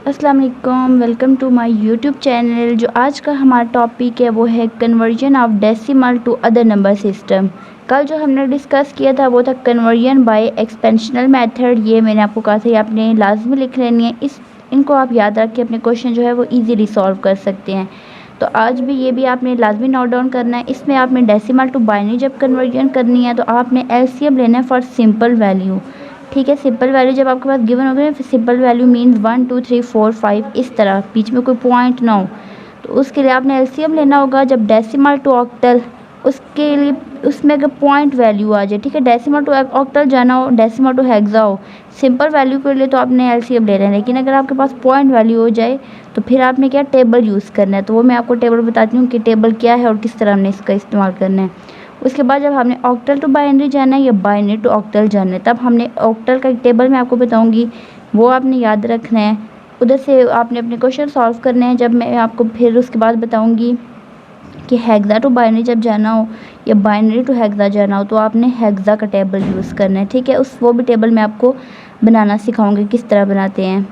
अस्सलाम वालेकुम, welcome to my YouTube channel. जो आज का हमारा टॉपिक है वो है conversion of decimal to other number system. कल जो हमने डिस्कस किया था वो था कन्वर्जन बाय एक्सपेंशनल मेथड। ये मैंने आपको कहा था ये आपने लाजमी लिख लेनी है। इनको आप याद रख के अपने क्वेश्चन जो है वो इजीली सॉल्व कर सकते हैं। तो आज भी ये भी आपने लाजमी नोट डाउन करना है। इसमें आपने डेसिमल टू बाइनरी जब कन्वर्जन करनी है तो आपने एलसीएम लेना है फॉर सिंपल वैल्यू। ठीक है, सिंपल वैल्यू जब आपके पास गिवन हो गए फिर सिंपल वैल्यू मीन्स 1 2 3 4 5 इस तरह, बीच में कोई पॉइंट ना हो। तो उसके लिए आपने एलसीएम लेना होगा जब डेसिमल टू ऑक्टल, उसके लिए उसमें अगर पॉइंट वैल्यू आ जाए। ठीक है, डेसिमल टू ऑक्टल जाना हो, डेसिमल टू हेक्सा हो, सिंपल वैल्यू के लिए तो आपने एलसीएम ले लेना है। लेकिन अगर आपके पास पॉइंट वैल्यू हो जाए तो फिर आपने क्या टेबल यूज़ करना है। तो वो मैं आपको टेबल बताती हूँ कि टेबल क्या है और किस तरह हमने इसका इस्तेमाल करना है। उसके बाद जब हमने ऑक्टल टू बाइनरी जाना है या बाइनरी टू ऑक्टल जाना है तब हमने ऑक्टल का टेबल मैं आपको बताऊंगी, वो आपने याद रखना है। उधर से आपने अपने क्वेश्चन सॉल्व करने हैं। जब मैं आपको फिर उसके बाद बताऊंगी कि हेक्सा टू बाइनरी जब जाना हो या बाइनरी टू हेक्सा जाना हो तो आपने हेक्सा का टेबल यूज़ करना है। ठीक है, वो भी टेबल मैं आपको बनाना सिखाऊंगी किस तरह बनाते हैं।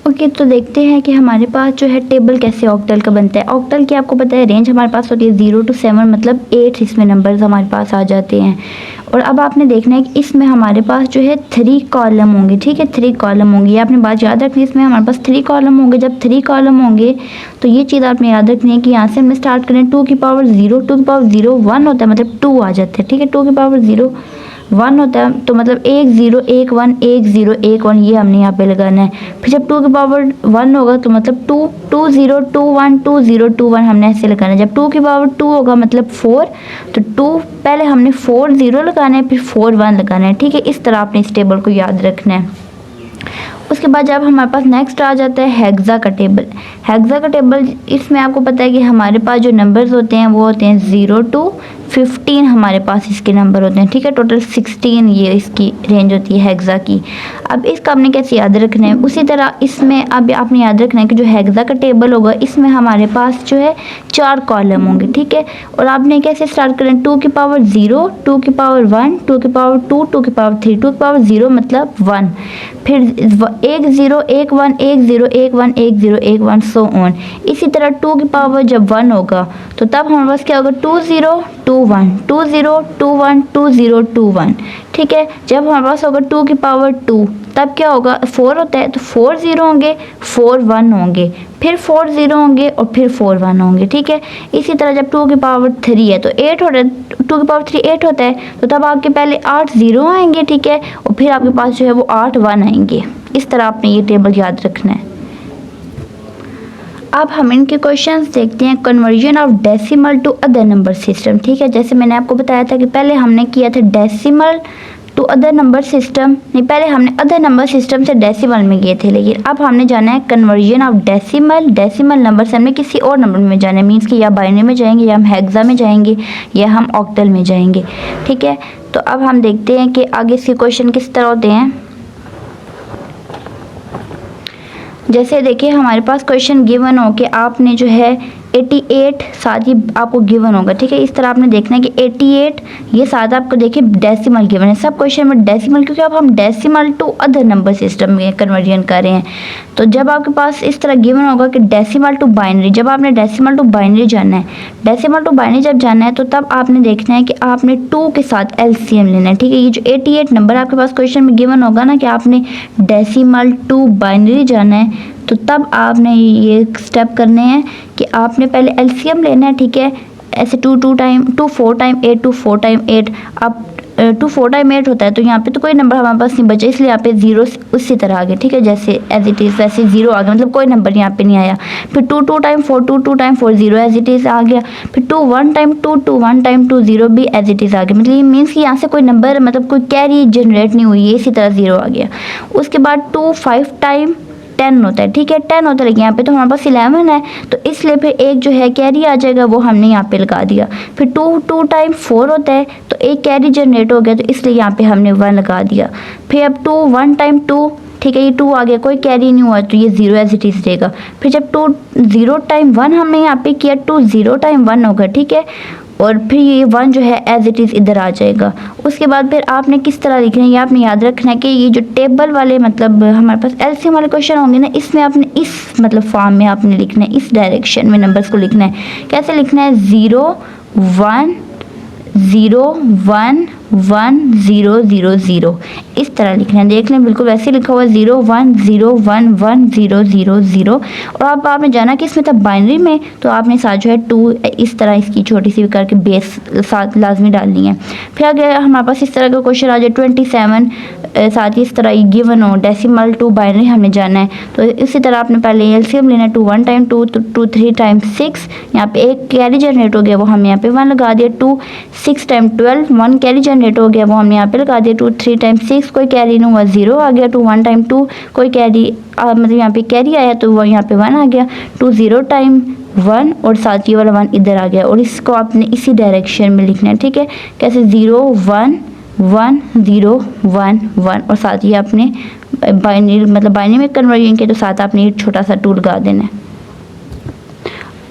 ओके, तो देखते हैं कि हमारे पास जो है टेबल कैसे ऑक्टल का बनता है। ऑक्टल की आपको पता है रेंज हमारे पास होती है 0 to 7, मतलब 8 इसमें नंबर्स हमारे पास आ जाते हैं। और अब आपने देखना है कि इसमें हमारे पास जो है 3 कॉलम होंगे। ठीक है, 3 कॉलम होंगे, ये आपने बात याद रखनी है। इसमें हमारे पास 3 कॉलम होंगे। जब 3 कॉलम होंगे तो ये चीज़ आपने याद रखनी है कि यहाँ से हमें स्टार्ट करें 2 की पावर 0, 2 की पावर 0 1 होता है, मतलब 2 आ जाते हैं। ठीक है, 2 की पावर 0 1 होता है, तो मतलब 1 0 1 1 1 0 1 1 ये हमने यहाँ पे लगाना है। फिर जब 2 की पावर 1 होगा तो मतलब 2 2 0 2 1 2 0 2 1 हमने ऐसे लगाना है। जब 2 की पावर 2 होगा मतलब 4, तो 2 पहले हमने 4 0 लगाना है फिर 4 1 लगाना है। ठीक है, इस तरह आपने इस टेबल को याद रखना है। उसके बाद जब हमारे पास नेक्स्ट आ जाता है हेक्सा का टेबल। हेक्सा का टेबल, इसमें आपको पता है कि हमारे पास जो नंबर्स होते हैं वो होते हैं 0 to 15 हमारे पास इसके नंबर होते हैं। ठीक है, टोटल 16 ये इसकी रेंज होती है हेक्सा की। अब इसका आपने कैसे याद रखना है, उसी तरह इसमें अब आपने याद रखना है कि जो हेक्सा का टेबल होगा इसमें हमारे पास जो है 4 कॉलम होंगे। ठीक है, और आपने कैसे स्टार्ट करें 2 की पावर 0, 2 की पावर 1, 2 की पावर 2, 2 की पावर 3, 2 की पावर 0 मतलब 1, फिर 1 0 1 1 1 0 1 1 1 0 1 1 सो ऑन। इसी तरह 2 की पावर जब 1 होगा तो तब हमारे पास क्या होगा 2 0 2 1 2 0 2 1 2 0 2 1। ठीक है, जब हमारे पास होगा 2 की पावर 2 तब क्या होगा 4 होता है, तो 4 0 होंगे 4 1 होंगे, फिर 4 0 होंगे और फिर 4 1 होंगे। ठीक है, इसी तरह जब 2 की पावर 3 है तो 8 होता है, 2 की पावर 3 8 होता है, तो तब आपके पहले 8 0 आएंगे। ठीक है, और फिर आपके पास जो है वो 8 1 आएंगे। इस तरह आपने ये टेबल याद रखना है। अब हम इनके क्वेश्चंस देखते हैं। Conversion of decimal to other number system. ठीक है, जैसे मैंने आपको बताया था कि पहले हमने किया था decimal to other number system, नहीं पहले हमने अदर नंबर सिस्टम से डेसिमल में गए थे, लेकिन अब हमने जाना है कन्वर्जन ऑफ डेसिमल नंबर से हमने किसी और नंबर में जाना है। मीन्स कि या बाइनरी में जाएंगे या हम हेक्सा में जाएंगे या हम ऑक्टल में जाएंगे। ठीक है, तो अब हम देखते हैं कि आगे इसके क्वेश्चन किस तरह होते हैं। जैसे देखिए हमारे पास क्वेश्चन गिवन हो कि आपने जो है 88 साथ ही आपको गिवन होगा। ठीक है, इस तरह आपने देखना है कि 88 ये साथ आपको देखिए डेसिमल गिवन है। सब क्वेश्चन में डेसिमल, क्योंकि अब हम decimal to other number system में कन्वर्जन कर रहे हैं। तो जब आपके पास इस तरह गिवन होगा कि डेसिमल टू बाइनरी, जब आपने डेसिमल टू बाइनरी जाना है, डेसिमल टू बाइनरी जब जाना है तो तब आपने देखना है कि आपने 2 के साथ एलसीएम लेना है। ठीक है, ये जो 88 नंबर आपके पास क्वेश्चन में गिवन होगा ना कि आपने डेसिमल टू बाइनरी जाना है, तो तब आपने ये स्टेप करने हैं कि आपने पहले एलसीएम लेना है। ठीक है, ऐसे 2 4 टाइम 8 2 4 टाइम 8, अब 2 4 टाइम 8 होता है, तो यहाँ पे तो कोई नंबर हमारे पास नहीं बचा, इसलिए यहाँ पे 0 उसी तरह आ गए। ठीक है, जैसे एज इट इज़ वैसे 0 आ गया, मतलब कोई नंबर यहाँ पे नहीं आया। फिर 2 2 time 4 2 2 time 4 0 as it is आ गया। फिर 2 1 टाइम 2 2 1 टाइम 2 0 भी एज इट इज़ आ गया। मतलब ये मीन्स कि यहाँ से कोई नंबर मतलब कोई कैरी जनरेट नहीं हुई है, इसी तरह 0 आ गया। उसके बाद 2 5 टाइम 10 होता है। ठीक है, 10 होता है, लेकिन यहाँ पे तो हमारे पास 11 है, तो इसलिए फिर एक जो है कैरी आ जाएगा, वो हमने यहाँ पे लगा दिया। फिर 2 2 टाइम 4 होता है, तो एक कैरी जनरेट हो गया, तो इसलिए यहाँ पे हमने 1 लगा दिया। फिर अब 2 1 टाइम 2, ठीक है, ये 2 आ गया, कोई कैरी नहीं हुआ, तो ये 0 एज इट इज़ रहेगा। फिर जब 2 0 टाइम 1 हमने यहाँ पे किया, 2 0 टाइम 1 होगा। ठीक है, और फिर ये 1 जो है एज इट इज़ इधर आ जाएगा। उसके बाद फिर आपने किस तरह लिखना है, ये आपने याद रखना है कि ये जो टेबल वाले मतलब हमारे पास एलसीएम वाले क्वेश्चन होंगे ना, इसमें आपने इस मतलब फॉर्म में आपने लिखना है, इस डायरेक्शन में नंबर्स को लिखना है। कैसे लिखना है, 0 1 0 1 1 0 0 0 इस तरह लिखना है। देख लें बिल्कुल वैसे लिखा हुआ है 0 1 0 1 1 0 0 0। और अब आपने जाना कि इसमें तब बाइनरी में, तो आपने साथ जो है 2 इस तरह इसकी छोटी सी करके बेस साथ लाजमी डालनी है। फिर अगर हमारे पास इस तरह का क्वेश्चन आ जाए 27 साथ ही इस तरह ये गिवन हो डेसिमल टू बाइनरी हमें जाना है, तो इसी तरह आपने पहले एलसीएम लेना है। 2 1 टाइम 2 तो 2 3 टाइम 6, यहाँ पे एक कैरी जनरेट हो गया वो हमने यहाँ पे 1 लगा दिया। 2 6 टाइम 12 1 कैरी जनरेट हो गया वो हमने यहाँ पे लगा दिया। 2 3 टाइम 6 कोई कैरी नहीं हुआ 0 आ गया। 2 1 टाइम 2 कोई कैरी मतलब यहाँ पे कैरी आया तो वो यहाँ पे 1 आ गया। 2 0 टाइम 1 और साथ ये वाला 1 इधर आ गया। और इसको आपने इसी डायरेक्शन में लिखना है, ठीक है। कैसे 0 1 1 0 1 1 और साथ ही आपने बाइनरी मतलब बाइनरी में कन्वर्जन किया तो साथ आपने एक छोटा सा टू लगा देना है।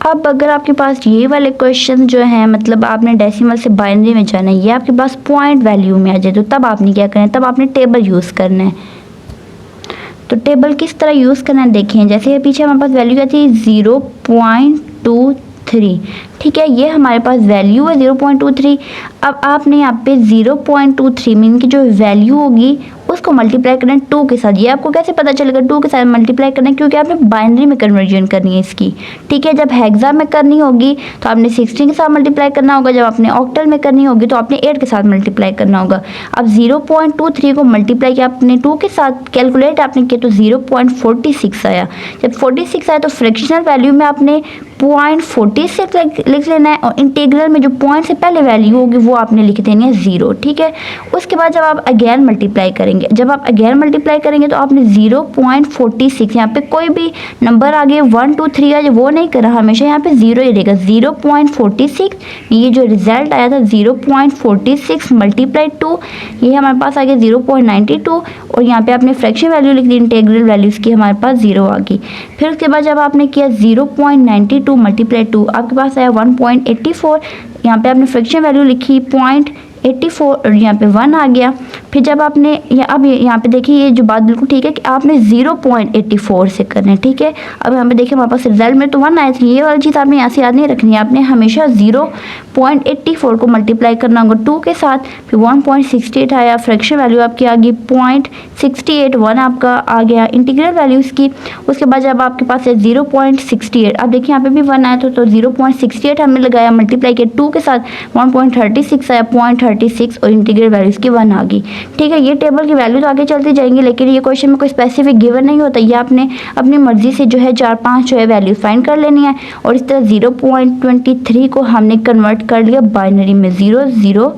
अब अगर आपके पास ये वाले क्वेश्चन जो हैं मतलब आपने डेसिमल से बाइनरी में जाना है, ये आपके पास पॉइंट वैल्यू में आ जाए, तो तब आपने क्या करना है, तब आपने टेबल यूज़ करना है। तो टेबल किस तरह यूज़ करना है देखें। जैसे पीछे हमारे पास वैल्यू क्या थी 0.23, ठीक है, ये हमारे पास वैल्यू है 0.23। अब आपने यहाँ पे 0.23 मीन की जो वैल्यू होगी उसको मल्टीप्लाई करना है 2 के साथ। ये आपको कैसे पता चलेगा 2 के साथ मल्टीप्लाई करना है, क्योंकि आपने बाइनरी में कन्वर्जन करनी है इसकी, ठीक है। जब हेक्सा में करनी होगी तो आपने 16 के साथ मल्टीप्लाई करना होगा, जब आपने ऑक्टल में करनी होगी तो आपने 8 के साथ मल्टीप्लाई करना होगा। अब 0.23 को मल्टीप्लाई किया आपने 2 के साथ, कैलकुलेट आपने किया तो 0.46 आया। जब 46 आया तो फ्रैक्शनल वैल्यू में आपने 0.46 लिख लेना है, और इंटीग्रल में जो पॉइंट से पहले वैल्यू होगी वो आपने लिख देनी है 0, ठीक है। उसके बाद जब आप अगेन मल्टीप्लाई करेंगे, जब आप अगेन मल्टीप्लाई करेंगे तो आपने 0.46 यहाँ पे कोई भी नंबर आगे 1 2 3 आज वो नहीं करा, हमेशा यहाँ पे 0 ही रहेगा। 0.46 ये जो रिजल्ट आया था 0.46 मल्टीप्लाई 2, ये हमारे पास आ गया 0.92 और यहाँ पे आपने फ्रैक्शन वैल्यू लिख दी, इंटीग्रल वैल्यूज़ की हमारे पास 0 आ गई। फिर उसके बाद जब आपने किया 0.92 मल्टीप्लाई 2 आपके पास आया 1.84, यहाँ पे आपने फ्रैक्शन वैल्यू लिखी 0.84 और यहाँ पे 1 आ गया। फिर जब आपने अब यहाँ पे देखिए ये जो बात बिल्कुल ठीक है कि आपने 0.84 से करना है, ठीक है। अब यहाँ पे देखिए हमारे पास रिजल्ट में तो 1 आया था, ये वाली चीज़ आपने यहाँ से याद नहीं रखनी है, आपने हमेशा 0.84 को मल्टीप्लाई करना होगा 2 के साथ। फिर 1.68 आया, फ्रैक्शन वैल्यू आपकी आ गई 0.68, 1 आपका आ गया इंटीग्रल वैल्यू इसकी। उसके बाद जब आपके पास है 0.68, अब देखिए यहाँ पे भी 1 आया था तो 0.68 हमने लगाया, मल्टीप्लाई किया 2 के साथ 1.36 आया, 0.36 और इंटीग्रल वैल्यू इसकी 1 आ गई, ठीक है। ये टेबल की वैल्यू तो आगे चलती जाएंगी, लेकिन ये क्वेश्चन में कोई स्पेसिफिक गिवन नहीं होता, ये आपने अपनी मर्जी से जो है 4-5 जो है वैल्यू फाइंड कर लेनी है। और इस तरह 0.23 को हमने कन्वर्ट कर लिया बाइनरी में 0 0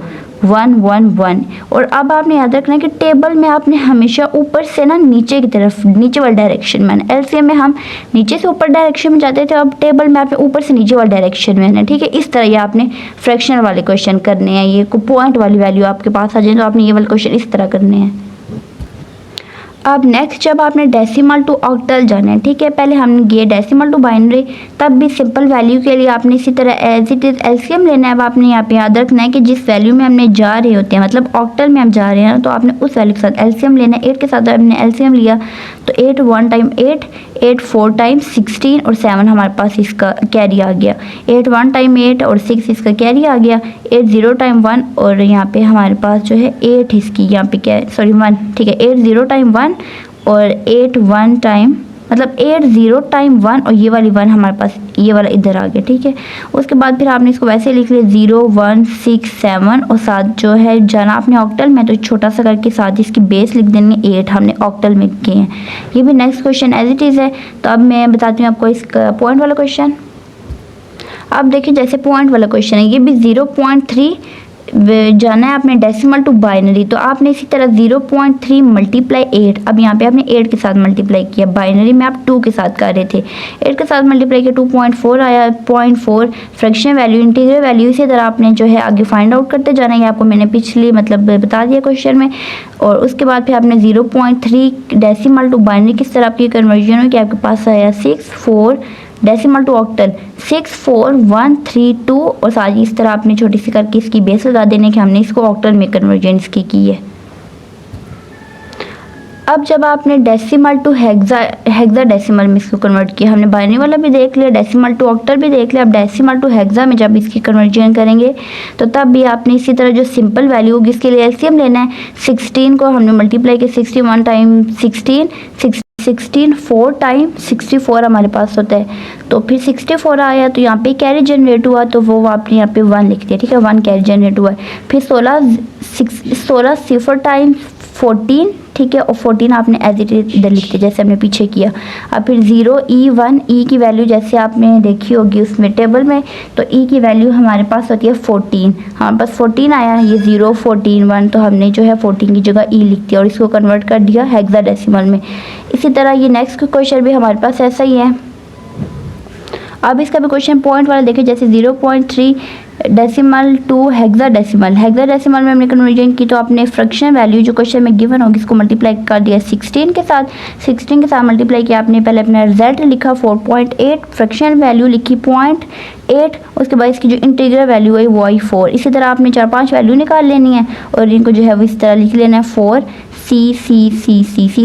1 1 1। और अब आपने याद रखना है कि टेबल में आपने हमेशा ऊपर से ना नीचे की तरफ, नीचे वाले डायरेक्शन में, एलसीएम में हम नीचे से ऊपर डायरेक्शन में जाते थे, अब टेबल में आपने ऊपर से नीचे वाले डायरेक्शन में है, ठीक है। इस तरह ये आपने फ्रैक्शनल वाले क्वेश्चन करने हैं, ये पॉइंट वाली वैल्यू आपके पास आ जाए तो आपने ये वाले क्वेश्चन इस तरह करने हैं। अब नेक्स्ट जब आपने डेसिमल टू ऑक्टल जाना है, ठीक है, पहले हमने किए डेसिमल टू बाइनरी, तब भी सिंपल वैल्यू के लिए आपने इसी तरह एज इट इज़ एलसीएम लेना है। अब आपने यहाँ पे याद रखना है कि जिस वैल्यू में हमने जा रहे होते हैं मतलब ऑक्टल में हम जा रहे हैं तो आपने उस वैल्यू के साथ एलसीएम लेना है। 8 के साथ हमने एलसीएम लिया तो 8 1 टाइम 8, 8 4 टाइम 16 और 7 हमारे पास इसका कैरी आ गया। 8 1 टाइम 8 और 6 इसका कैरी आ गया। 8 0 टाइम 1 और यहाँ पे हमारे पास जो है 8 इसकी यहाँ पे क्या है, सॉरी 1, ठीक है। 8 0 टाइम 1 और 8 1 टाइम मतलब 8 0 टाइम 1 और ये वाली 1 हमारे पास ये वाला इधर आ गया, ठीक है। उसके बाद फिर आपने इसको वैसे लिख लिया 0 1 6 7 और साथ जो है जाना आपने ऑक्टल में तो छोटा सा करके साथ इसकी बेस लिख देंगे 8 हमने ऑक्टल में किए हैं। ये भी next question as it is है। तो अब मैं बताती हूँ आपको इसका पॉइंट वाला क्वेश्चन। अब देखिए जैसे पॉइंट वाला क्वेश्चन है, ये भी 0.3 जाना है आपने डेसिमल टू बाइनरी, तो आपने इसी तरह 0.3 मल्टीप्लाई 8, अब यहाँ पे आपने 8 के साथ मल्टीप्लाई किया, बाइनरी में आप 2 के साथ कर रहे थे, 8 के साथ मल्टीप्लाई किया 2.4 आया, 0.4 फ्रैक्शन वैल्यू इंटीग्रल वैल्यू, इसी तरह आपने जो है आगे फाइंड आउट करते जाना है। आपको मैंने पिछली मतलब बता दिया क्वेश्चन में। और उसके बाद फिर आपने 0.3 डेसिमल टू बाइनरी किस तरह आपकी कन्वर्जन हो कि आपके पास आया 6 4 डेसिमल टू ऑक्टल 64132 और साथ ही इस तरह आपने छोटी सी करके इसकी बेस लगा देने कि हमने इसको ऑक्टल में कन्वर्जन इसकी की है। अब जब आपने डेसिमल टू हेक्सा डेसिमल में इसको कन्वर्ट किया, हमने बाइनरी वाला भी देख लिया, डेसिमल टू ऑक्टल भी देख लिया, अब डेसिमल टू हेक्सा में जब इसकी कन्वर्जन करेंगे तो तब भी आपने इसी तरह जो सिंपल वैल्यू होगी इसके लिए एलसीएम लेना है। 16 को हमने मल्टीप्लाई किया 61 टाइम 16 4 टाइम 64 हमारे पास होता है, तो फिर 64 आया तो यहाँ पे कैरी जनरेट हुआ तो वो आपने यहाँ पे 1 लिख दिया, ठीक है, 1 कैरी जनरेट हुआ है। फिर 16 सिफर टाइम 14, ठीक है, और 14 आपने एज इट इज इधर लिख दिया जैसे हमने पीछे किया। अब फिर 0 E1 ई की वैल्यू जैसे आपने देखी होगी उसमें टेबल में, तो ई की वैल्यू हमारे पास होती है 14, हमारे पास 14 आया, ये 0 14 1, तो हमने जो है 14 की जगह ई लिख दिया और इसको कन्वर्ट कर दिया हेक्साडेसिमल में। इसी तरह ये नेक्स्ट क्वेश्चन भी हमारे पास ऐसा ही है। अब इसका भी क्वेश्चन पॉइंट वाला देखिए, जैसे 0.3 डेसिमल टू हेक्साडेसिमल में हमने कन्वर्जन की तो आपने फ्रैक्शन वैल्यू जो क्वेश्चन में गिवन होगी इसको मल्टीप्लाई कर दिया 16 के साथ मल्टीप्लाई किया आपने, पहले अपना रिजल्ट लिखा 4.8, फ्रैक्शन वैल्यू लिखी 0.8, उसके बाद इसकी जो इंटीग्रल वैल्यू है वो आई 4। इसी तरह आपने 4-5 वैल्यू निकाल लेनी है और इनको जो है वो इस तरह लिख लेना है 4 सी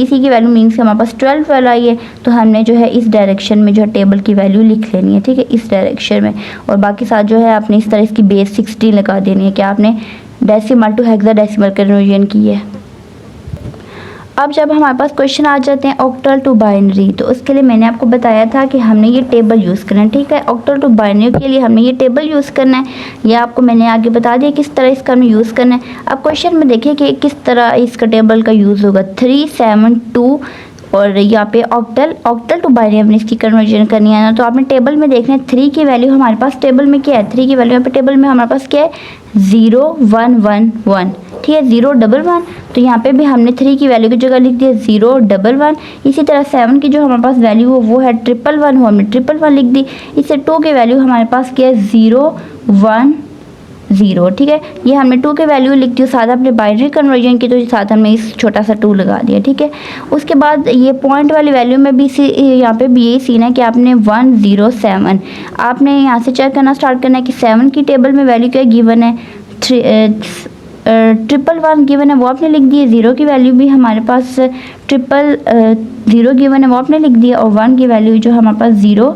की वैल्यू मीन्स कि हमारे पास 12 आई है, तो हमने जो है इस डायरेक्शन में जो है टेबल की वैल्यू लिख लेनी है, ठीक है, इस डायरेक्शन में, और बाकी साथ जो है आपने इस तरह इसकी बेस 16 लगा देनी है कि आपने डेसिमल टू हेक्साडेसिमल कन्वर्जन की है। अब जब हमारे पास क्वेश्चन आ जाते हैं ऑक्टल टू बाइनरी, तो उसके लिए मैंने आपको बताया था कि हमने ये टेबल यूज़ करना है, ठीक है, ऑक्टल टू बाइनरी के लिए हमने ये टेबल यूज़ करना है, ये आपको मैंने आगे बता दिया किस तरह इसका हमें यूज़ करना है। अब क्वेश्चन में देखिए कि किस तरह इसका टेबल का यूज़ होगा, 3 7 2 और यहाँ पे ऑक्टल टू बाइनरी हमने इसकी कन्वर्जन करनी है ना, तो आपने टेबल में देखना है 3 की वैल्यू हमारे पास टेबल में क्या है, 3 की वैल्यू यहाँ पे टेबल में हमारे पास क्या है 0 1 1 1, ठीक है, 0 1 1, तो यहाँ पे भी हमने 3 की वैल्यू की जगह लिख दिया 0 1 1। इसी तरह 7 की जो हमारे पास वैल्यू हो वो है 1 1 1, हमने 1 1 1 लिख दी। इससे 2 की वैल्यू हमारे पास क्या है 0 1 0, ठीक है, ये हमने 2 के वैल्यू लिख दी, साथ हमने बाइनरी कन्वर्जन की तो साथ हमने इस छोटा सा 2 लगा दिया, ठीक है। उसके बाद ये पॉइंट वाली वैल्यू में भी यहाँ पे भी यही सीन है कि आपने 1 0 7 आपने यहाँ से चेक करना स्टार्ट करना है कि 7 की टेबल में वैल्यू क्या गिवन है 1 गिवन है वो आपने लिख दी है, 0 की वैल्यू भी हमारे पास 0 गिवन है वो आपने लिख दिया, और 1 की वैल्यू जो हमारे पास 0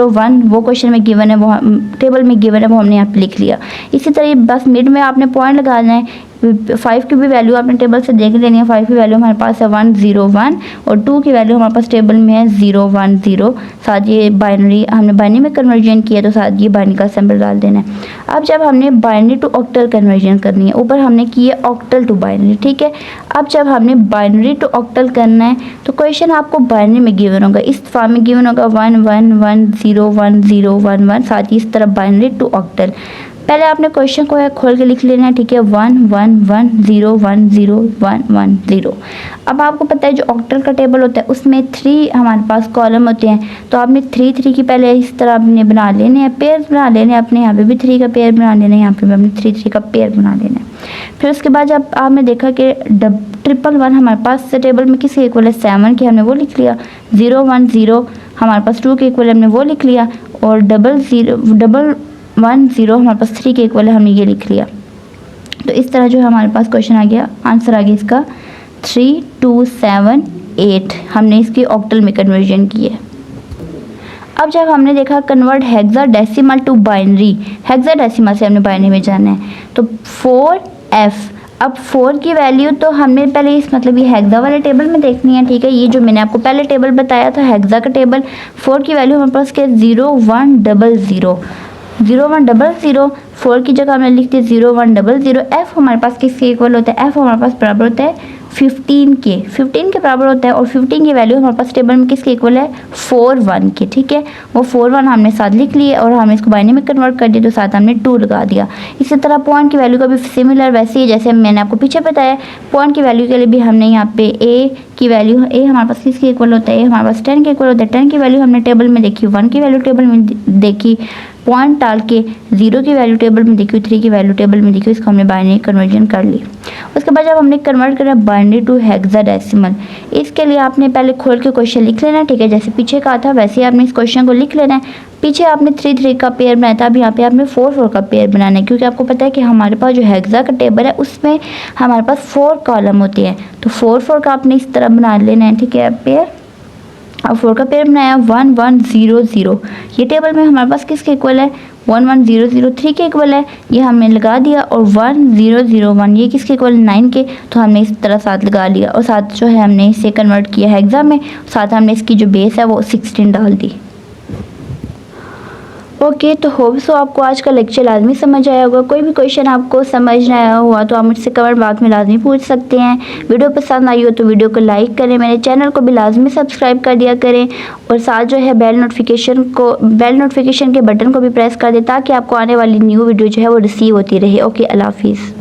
1 वो क्वेश्चन में गिवन है, वो टेबल में गिवन है, वो हमने यहाँ पे लिख लिया। इसी तरह बस मिड में आपने पॉइंट लगाना है। 5 की भी वैल्यू आपने टेबल से देख लेनी है, 5 की वैल्यू हमारे पास है 1 0 1 और 2 की वैल्यू हमारे पास टेबल में है 0 1 0। साथ ये बाइनरी हमने बाइनरी में कन्वर्जन किया तो साथ ये बाइनरी का सिंबल डाल देना है। अब जब हमने बाइनरी टू ऑक्टल कन्वर्जन करनी है, ऊपर हमने की है ऑक्टल टू बाइनरी, ठीक है। अब जब हमने बाइनरी टू ऑक्टल करना है तो क्वेश्चन आपको बाइनरी में गिवन होगा, इस फॉर्म में गिवन होगा 1 1 1 0 1 0 1 1, साथ ही इस तरह बाइनरी टू ऑक्टल। पहले आपने क्वेश्चन को है खोल के लिख लेना है, ठीक है, 1 1 1 0 1 0 1 1 0। अब आपको पता है जो ऑक्टल का टेबल होता है उसमें 3 हमारे पास कॉलम होते हैं, तो आपने 3 3 की पहले इस तरह आपने बना लेने हैं, पेयर बना लेने हैं, अपने यहाँ पे भी 3 का पेयर बना लेना है, यहाँ पे भी अपने 3 3 का पेयर बना लेना है। फिर उसके बाद जब आपने देखा कि 1 हमारे पास टेबल में किसके इक्वल है 7 की, हमने वो लिख लिया, 0 1 0 हमारे पास 2 के इक्वल हमने वो लिख लिया, और 1 0 हमारे पास 3 के इक्वल है, हमने ये लिख लिया। तो इस तरह जो हमारे पास क्वेश्चन आ गया, आंसर आ गया इसका 3 2 7 8, हमने इसकी ऑक्टल में कन्वर्जन की है। अब जब हमने देखा convert hexadecimal to binary, hexadecimal से हमने बाइनरी में जाना है, तो 4f। अब 4 की वैल्यू तो हमने पहले इस मतलब ये हेक्सा वाले टेबल में देखनी है, ठीक है, ये जो मैंने आपको पहले टेबल बताया था हेक्सा का टेबल। 4 की वैल्यू हमारे पास क्या 0 1 0 0 1 0 0, 4 की जगह हमने लिख दी 0 1 0 0। एफ हमारे पास किसके इक्वल होता है, एफ हमारे पास बराबर होता है 15 के बराबर होता है, और 15 की वैल्यू हमारे पास टेबल में किसके इक्वल है 4 1 के, ठीक है, वो 4 1 हमने साथ लिख लिए और हमने इसको बाइनरी में कन्वर्ट कर दिया तो साथ हमने 2 लगा दिया। इसी तरह पॉइंट की वैल्यू का भी सिमिलर वैसे ही जैसे मैंने आपको पीछे बताया, पॉइंट की वैल्यू के लिए भी हमने यहाँ पे ए की वैल्यू, ए हमारे पास किसके इक्वल होता है, ए हमारे पास 10 के इक्वल होता है। 10 की वैल्यू हमने टेबल में देखी, 1 की वैल्यू टेबल में देखी, पॉइंट डाल के 0 की वैल्यू टेबल में देखी हुई, 3 की वैल्यू टेबल में देखी हुई, इसको हमने बाइनरी कन्वर्जन कर ली। उसके बाद जब हमने कन्वर्ट करा बाइनरी टू हेक्साडेसिमल, इसके लिए आपने पहले खोल के क्वेश्चन लिख लेना है, ठीक है। जैसे पीछे कहा था वैसे ही आपने इस क्वेश्चन को लिख लेना है। पीछे आपने 3 का पेयर बनाया था, अब यहाँ पे आपने 4 का पेयर बनाना है, क्योंकि आपको पता है कि हमारे पास जो हेक्सा का टेबल है उसमें हमारे पास 4 कॉलम होते हैं, तो 4 का आपने इस तरह बना लेना है, ठीक है। पेयर, अब 4 का पेयर बनाया 1 1 0 0, ये टेबल में हमारे पास किसके इक्वल है, 1 1 0 0 3 के इक्वल है, ये हमने लगा दिया। और 1 0 0 1 ये किसके इक्वल है, 9 के, तो हमने इस तरह साथ लगा लिया और साथ जो है हमने इसे कन्वर्ट किया है हेक्सा में, साथ हमने इसकी जो बेस है वो 16 डाल दी। ओके, तो होप सो आपको आज का लेक्चर लाजमी समझ आया होगा। कोई भी क्वेश्चन आपको समझ ना आया हुआ तो आप मुझसे कमेंट बॉक्स में लाजमी पूछ सकते हैं। वीडियो पसंद आई हो तो वीडियो को लाइक करें, मेरे चैनल को भी लाजमी सब्सक्राइब कर दिया करें और साथ जो है बेल नोटिफिकेशन के बटन को भी प्रेस कर दें ताकि आपको आने वाली न्यू वीडियो जो है वो रिसीव होती रहे। ओके, अल्लाह हाफिज़।